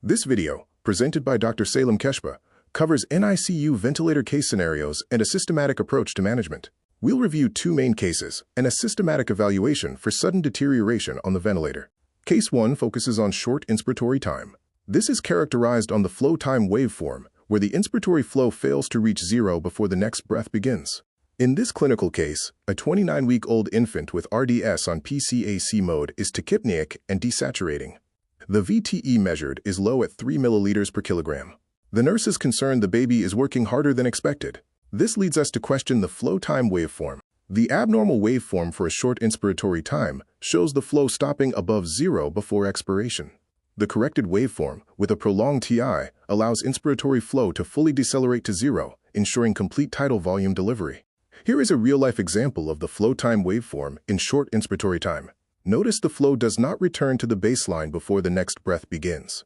This video, presented by Dr. Salem Keshba, covers NICU ventilator case scenarios and a systematic approach to management. We'll review two main cases and a systematic evaluation for sudden deterioration on the ventilator. Case 1 focuses on short inspiratory time. This is characterized on the flow time waveform, where the inspiratory flow fails to reach zero before the next breath begins. In this clinical case, a 29-week-old infant with RDS on PCAC mode is tachypneic and desaturating. The VTE measured is low at 3 milliliters per kilogram. The nurse is concerned the baby is working harder than expected. This leads us to question the flow time waveform. The abnormal waveform for a short inspiratory time shows the flow stopping above zero before expiration. The corrected waveform, with a prolonged TI, allows inspiratory flow to fully decelerate to zero, ensuring complete tidal volume delivery. Here is a real-life example of the flow time waveform in short inspiratory time. Notice the flow does not return to the baseline before the next breath begins.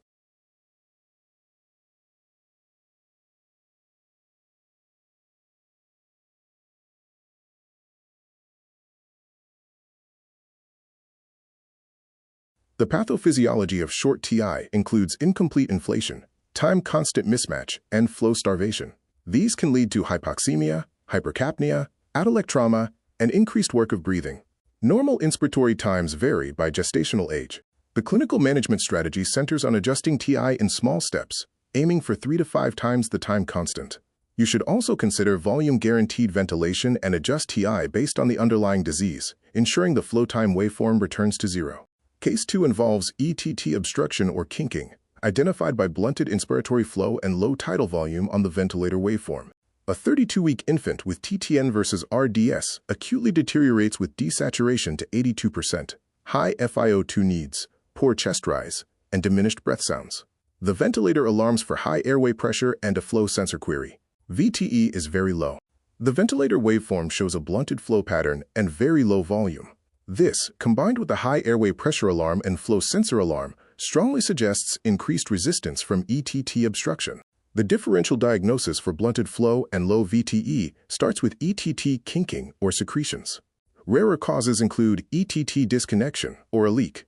The pathophysiology of short TI includes incomplete inflation, time-constant mismatch, and flow starvation. These can lead to hypoxemia, hypercapnia, atelectrauma, and increased work of breathing. Normal inspiratory times vary by gestational age. The clinical management strategy centers on adjusting TI in small steps, aiming for 3 to 5 times the time constant. You should also consider volume-guaranteed ventilation and adjust TI based on the underlying disease, ensuring the flow time waveform returns to zero. Case 2 involves ETT obstruction or kinking, identified by blunted inspiratory flow and low tidal volume on the ventilator waveform. A 32-week infant with TTN versus RDS acutely deteriorates with desaturation to 82%, high FiO2 needs, poor chest rise, and diminished breath sounds. The ventilator alarms for high airway pressure and a flow sensor query. VTE is very low. The ventilator waveform shows a blunted flow pattern and very low volume. This, combined with the high airway pressure alarm and flow sensor alarm, strongly suggests increased resistance from ETT obstruction. The differential diagnosis for blunted flow and low VTE starts with ETT kinking or secretions. Rarer causes include ETT disconnection or a leak.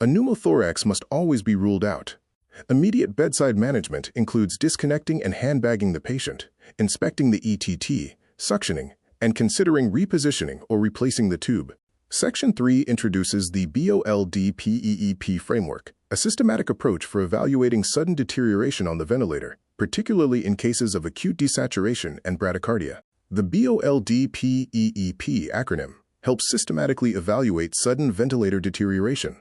A pneumothorax must always be ruled out. Immediate bedside management includes disconnecting and handbagging the patient, inspecting the ETT, suctioning, and considering repositioning or replacing the tube. Section 3 introduces the BOLD-PEEP framework, a systematic approach for evaluating sudden deterioration on the ventilator, particularly in cases of acute desaturation and bradycardia. The BOLD-PEEP acronym helps systematically evaluate sudden ventilator deterioration.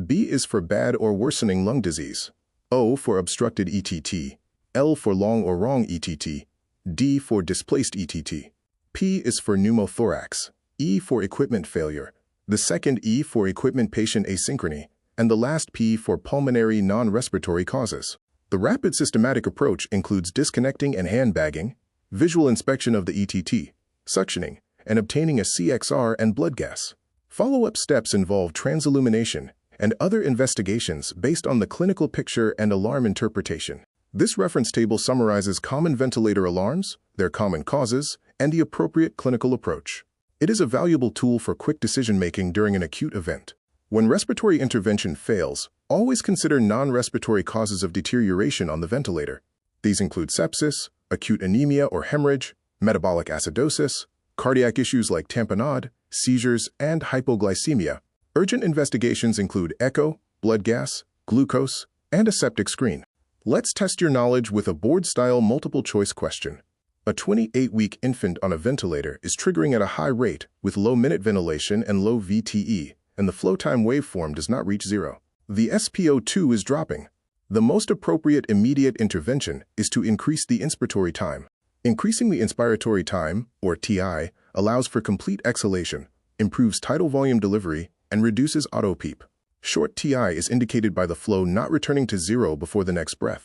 B is for bad or worsening lung disease, O for obstructed ETT, L for long or wrong ETT, D for displaced ETT. P is for pneumothorax, E for equipment failure, the second E for equipment patient asynchrony, and the last P for pulmonary non-respiratory causes. The rapid systematic approach includes disconnecting and handbagging, visual inspection of the ETT, suctioning, and obtaining a CXR and blood gas. Follow-up steps involve transillumination and other investigations based on the clinical picture and alarm interpretation. This reference table summarizes common ventilator alarms, their common causes, and the appropriate clinical approach. It is a valuable tool for quick decision-making during an acute event. When respiratory intervention fails, always consider non-respiratory causes of deterioration on the ventilator. These include sepsis, acute anemia or hemorrhage, metabolic acidosis, cardiac issues like tamponade, seizures, and hypoglycemia. Urgent investigations include echo, blood gas, glucose, and a septic screen. Let's test your knowledge with a board-style multiple-choice question. A 28-week infant on a ventilator is triggering at a high rate with low minute ventilation and low VTE, and the flow time waveform does not reach zero. The SpO2 is dropping. The most appropriate immediate intervention is to increase the inspiratory time. Increasing the inspiratory time, or TI, allows for complete exhalation, improves tidal volume delivery, and reduces auto-PEEP. Short TI is indicated by the flow not returning to zero before the next breath.